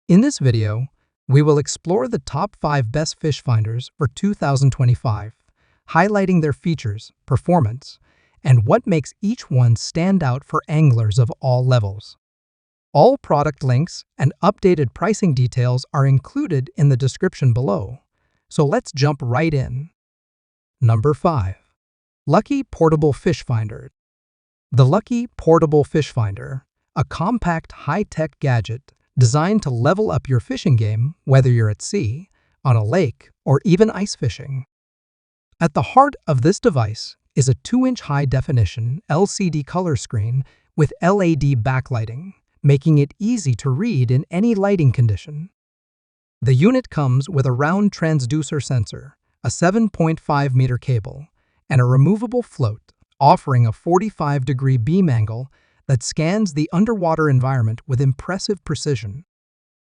In this video, we will explore the top 5 best fish finders for 2025, highlighting their features, performance, and what makes each one stand out for anglers of all levels. All product links and updated pricing details are included in the description below, so let's jump right in. Number 5. Lucky Portable Fish Finder. The Lucky Portable Fish Finder, a compact high-tech gadget designed to level up your fishing game whether you're at sea, on a lake, or even ice fishing. At the heart of this device is a 2-inch high-definition LCD color screen with LED backlighting, making it easy to read in any lighting condition. The unit comes with a round transducer sensor, a 7.5-meter cable, and a removable float, offering a 45-degree beam angle that scans the underwater environment with impressive precision.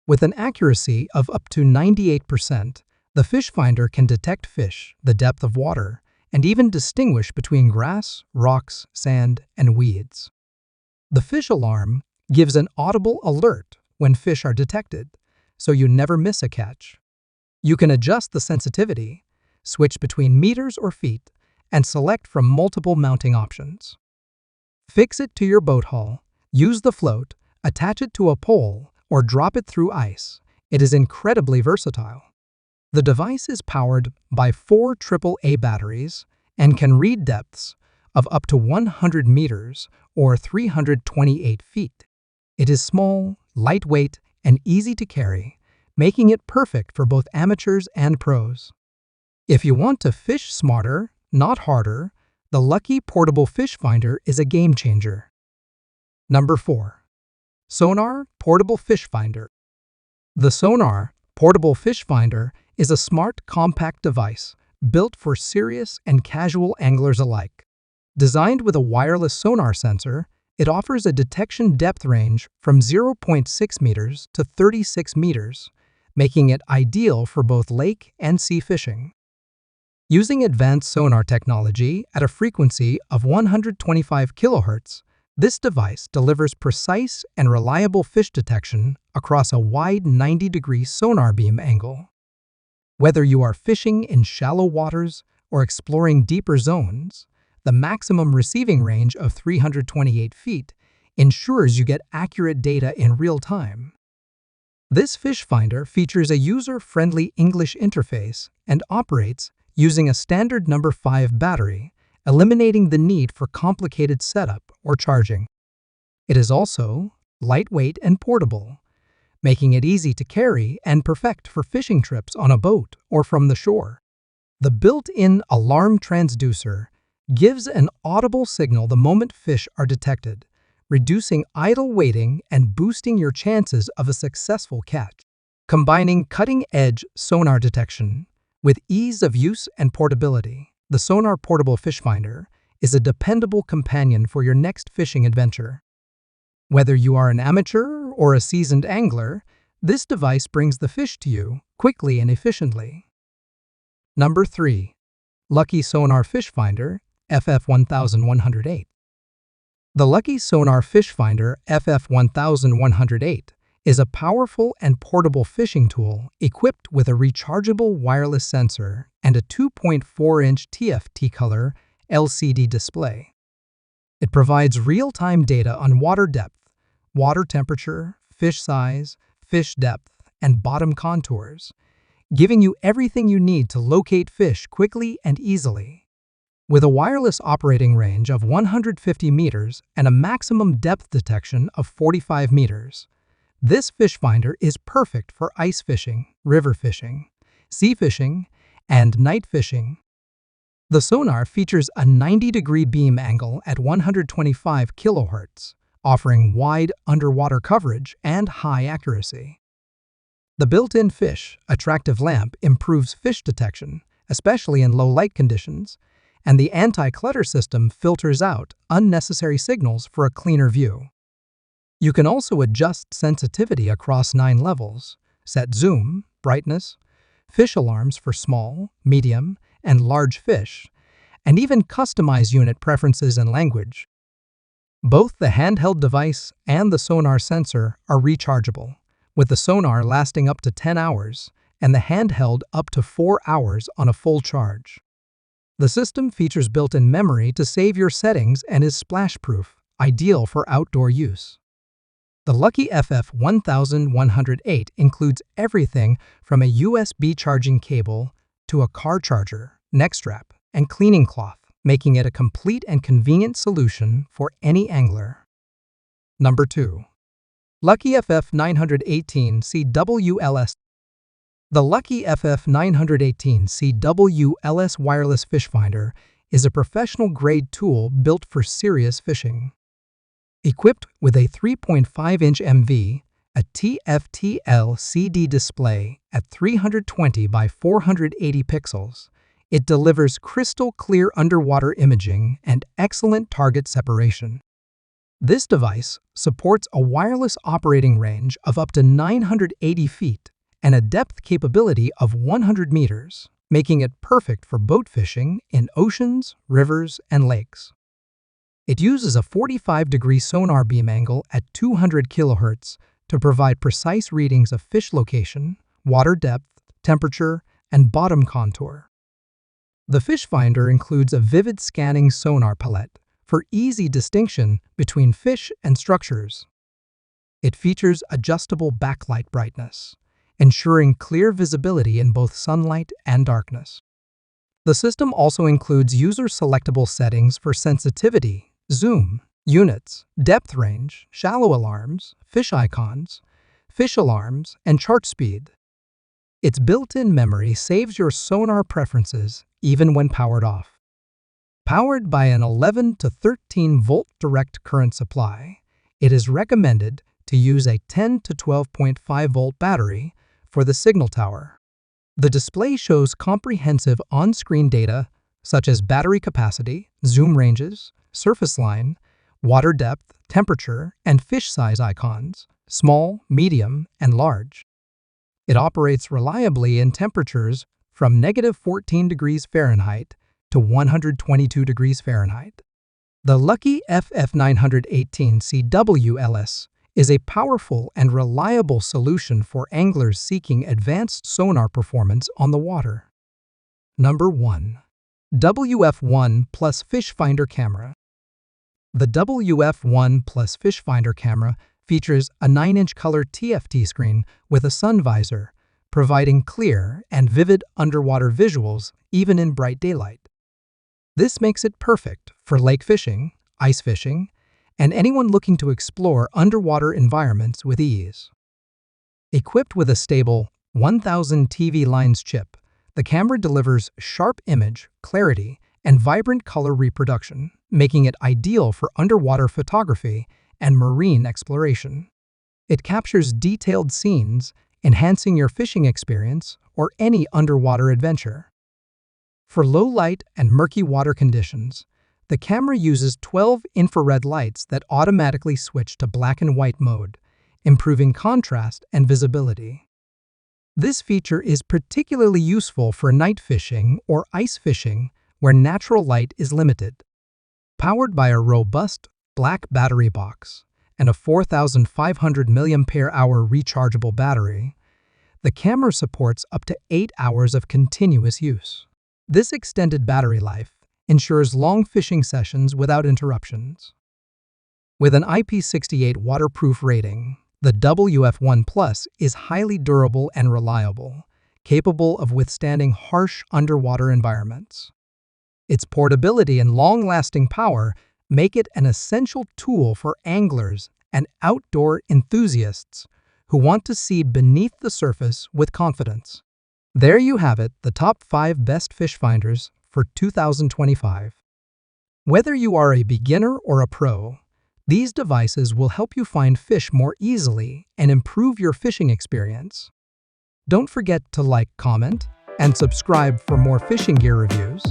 With an accuracy of up to 98%, the fish finder can detect fish, the depth of water, and even distinguish between grass, rocks, sand, and weeds. The fish alarm gives an audible alert when fish are detected, so you never miss a catch. You can adjust the sensitivity, switch between meters or feet, and select from multiple mounting options. Fix it to your boat hull, use the float, attach it to a pole, or drop it through ice. It is incredibly versatile. The device is powered by 4 AAA batteries and can read depths of up to 100 meters or 328 feet. It is small, lightweight, and easy to carry, making it perfect for both amateurs and pros. If you want to fish smarter, not harder, the Lucky Portable Fish Finder is a game changer. Number 4. Sonar Portable Fish Finder. The Sonar Portable Fish Finder is a smart, compact device built for serious and casual anglers alike. Designed with a wireless sonar sensor, it offers a detection depth range from 0.6 meters to 36 meters, making it ideal for both lake and sea fishing. Using advanced sonar technology at a frequency of 125 kHz, this device delivers precise and reliable fish detection across a wide 90-degree sonar beam angle. Whether you are fishing in shallow waters or exploring deeper zones, the maximum receiving range of 328 feet ensures you get accurate data in real time. This fish finder features a user-friendly English interface and operates using a standard number 5 battery, eliminating the need for complicated setup or charging. It is also lightweight and portable, making it easy to carry and perfect for fishing trips on a boat or from the shore. The built-in alarm transducer gives an audible signal the moment fish are detected, reducing idle waiting and boosting your chances of a successful catch. Combining cutting-edge sonar detection with ease of use and portability, the Sonar Portable Fish Finder is a dependable companion for your next fishing adventure. Whether you are an amateur or a seasoned angler, this device brings the fish to you quickly and efficiently. Number 3. Lucky Sonar Fish Finder FF1108. The Lucky Sonar Fish Finder FF1108 is a powerful and portable fishing tool equipped with a rechargeable wireless sensor and a 2.4-inch TFT color LCD display. It provides real-time data on water depth, water temperature, fish size, fish depth, and bottom contours, giving you everything you need to locate fish quickly and easily. With a wireless operating range of 150 meters and a maximum depth detection of 45 meters, this fish finder is perfect for ice fishing, river fishing, sea fishing, and night fishing. The sonar features a 90-degree beam angle at 125 kHz, offering wide underwater coverage and high accuracy. The built-in fish attractive lamp improves fish detection, especially in low light conditions, and the anti-clutter system filters out unnecessary signals for a cleaner view. You can also adjust sensitivity across 9 levels, set zoom, brightness, fish alarms for small, medium, and large fish, and even customize unit preferences and language. Both the handheld device and the sonar sensor are rechargeable, with the sonar lasting up to 10 hours and the handheld up to 4 hours on a full charge. The system features built-in memory to save your settings and is splash-proof, ideal for outdoor use. The Lucky FF1108 includes everything from a USB charging cable to a car charger, neck strap, and cleaning cloth, making it a complete and convenient solution for any angler. Number 2. Lucky FF918 CWLS. The Lucky FF918 CWLS wireless fish finder is a professional-grade tool built for serious fishing. Equipped with a 3.5-inch MV, a TFT LCD display at 320 by 480 pixels, it delivers crystal-clear underwater imaging and excellent target separation. This device supports a wireless operating range of up to 980 feet and a depth capability of 100 meters, making it perfect for boat fishing in oceans, rivers, and lakes. It uses a 45-degree sonar beam angle at 200 kHz to provide precise readings of fish location, water depth, temperature, and bottom contour. The fish finder includes a vivid scanning sonar palette for easy distinction between fish and structures. It features adjustable backlight brightness, ensuring clear visibility in both sunlight and darkness. The system also includes user-selectable settings for sensitivity, zoom, units, depth range, shallow alarms, fish icons, fish alarms, and chart speed. Its built-in memory saves your sonar preferences even when powered off. Powered by an 11 to 13 volt direct current supply, it is recommended to use a 10 to 12.5 volt battery for the signal tower. The display shows comprehensive on-screen data such as battery capacity, zoom ranges, surface line, water depth, temperature, and fish size icons, small, medium, and large. It operates reliably in temperatures from -14 degrees Fahrenheit to 122 degrees Fahrenheit. The Lucky FF918 CWLS is a powerful and reliable solution for anglers seeking advanced sonar performance on the water. Number 1. WF1 Plus Fish Finder Camera. The WF1 Plus Fish Finder camera features a 9-inch color TFT screen with a sun visor, providing clear and vivid underwater visuals even in bright daylight. This makes it perfect for lake fishing, ice fishing, and anyone looking to explore underwater environments with ease. Equipped with a stable 1000 TV lines chip, the camera delivers sharp image, clarity, and vibrant color reproduction, making it ideal for underwater photography and marine exploration. It captures detailed scenes, enhancing your fishing experience or any underwater adventure. For low light and murky water conditions, the camera uses 12 infrared lights that automatically switch to black and white mode, improving contrast and visibility. This feature is particularly useful for night fishing or ice fishing where natural light is limited. Powered by a robust black battery box and a 4,500 mAh rechargeable battery, the camera supports up to 8 hours of continuous use. This extended battery life ensures long fishing sessions without interruptions. With an IP68 waterproof rating, the WF1 Plus is highly durable and reliable, capable of withstanding harsh underwater environments. Its portability and long-lasting power make it an essential tool for anglers and outdoor enthusiasts who want to see beneath the surface with confidence. There you have it, the top 5 best fish finders for 2025. Whether you are a beginner or a pro, these devices will help you find fish more easily and improve your fishing experience. Don't forget to like, comment, and subscribe for more fishing gear reviews.